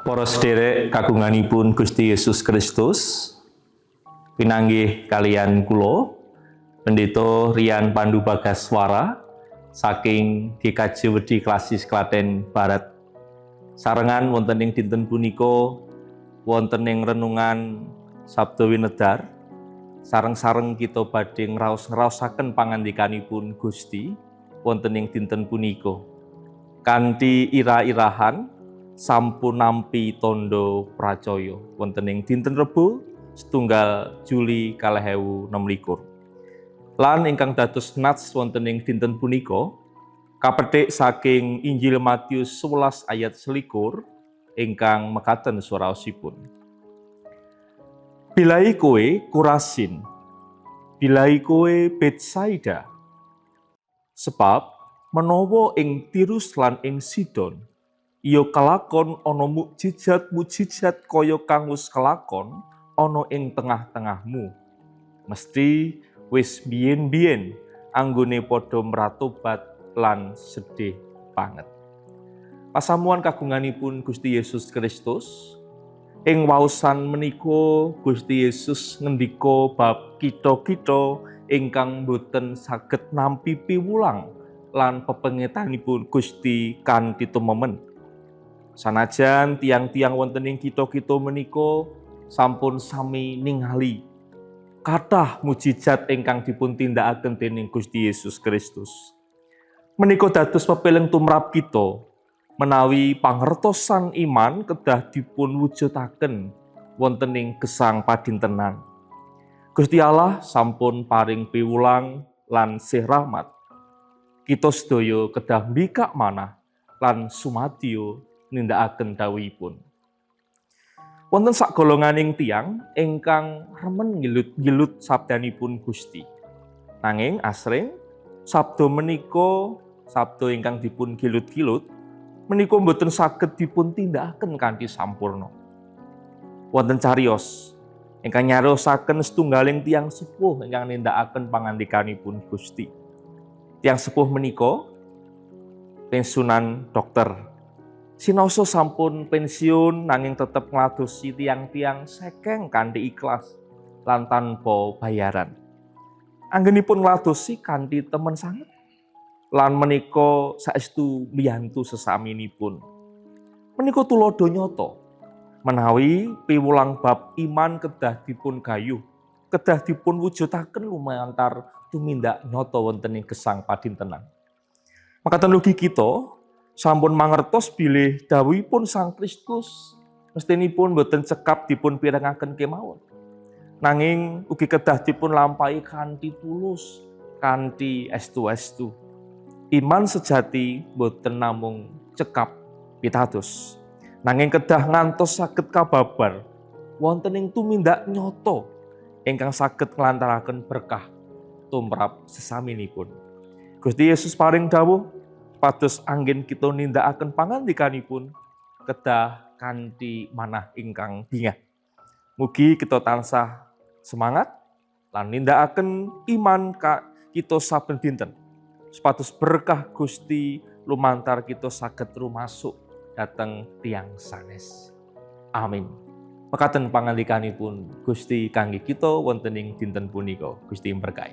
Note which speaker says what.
Speaker 1: Para sederek kagunganipun Gusti Yesus Kristus, pinanggih kalian kula, Pendeta Rian Pandu Bagaswara, saking GKJ Wedi Klasis Klaten Barat. Sarengan wonten ing dinten punika, wonten ing renungan Sabda Winedar, sareng-sareng kita badhe ngraos-ngraosaken pangandikanipun Gusti wonten ing dinten punika. Kanthi irah-irahan sampun nampi tondo pracaya wonten ing dinten Rebo setunggal Juli 2026. Lan ingkang dados nats wonten ing dinten punika kapethik saking Injil Matius 11 ayat 21 ingkang mekaten swaraosipun. Bilai kowe Korasin, bilai kowe Betsaida, sebab menawa ing Tirus lan ing Sidon iya kelakon ana mukjizat-mukjizat kaya kang wis kelakon ana ing tengah-tengahmu, mesti wis biyen-biyen anggone padha mratobat lan sedih banget. Pasamuan kagunganipun Gusti Yesus Kristus, ing waosan menika Gusti Yesus ngendika bab kita-kita ingkang boten saged nampi piwulang lan pepengetanipun Gusti kanthi tumemen. Sanajan tiang-tiang wonten ing kita-kita menika sampun sami ningali kathah mujizat ingkang dipun tindakaken dening Gusti Yesus Kristus. Menika dados pepeleng tumrap kita menawi pangertosan iman kedah dipun wujudaken wonten ing gesang padintenan. Gusti Allah sampun paring piwulang lan sih rahmat. Kita sedaya kedah mbikak manah lan sumadyo nindakaken dawuhipun. Wonten sagolonganing tiyang ingkang remen ngilut-ngilut sabdanipun Gusti. Nanging asring sabda menika, sabda ingkang dipun gilut-gilut menika boten saged dipun tindakaken kanthi sampurna. Wonten cariyos ingkang nyariosaken setunggaling tiyang sepuh ingkang nindakaken pangandikanipun Gusti. Tiyang sepuh menika pensiunan dokter. Sinaosa sampun pensiun nanging tetep ngladosi tiyang-tiyang sekeng kanthi ikhlas lan tanpa bayaran. Anggenipun ngladosi kanthi temen sanget lan menika saestu mbiyantu sesaminipun. Menika tuladha nyata menawi piwulang bab iman kedah dipun gayuh, kedah dipun wujudaken lumantar tumindak nyata wonten ing gesang padintenan. Makaten ugi kita sampun mangertos bilih dawuhipun Sang Kristus mestinipun boten cekap dipun pirengaken kemawon. Nanging ugi kedah dipun lampahi kanthi tulus, kanthi estu-estu. Iman sejati boten namung cekap pitados, nanging kedah ngantos saged kababar wonten ing tumindak nyata ingkang saged nglantaraken berkah tumrap sesaminipun. Gusti Yesus paring dawuh pados anggen kita nindakaken pangandikanipun kedah kanthi manah ingkang bingah. Mugi kita tansah semangat lan nindakaken iman kita saben dinten supados berkah Gusti lumantar kita saged rumasuk dhateng tiyang sanes. Amin. Mekaten pangandikanipun Gusti kangge kita wonten ing dinten punika. Gusti berkahi.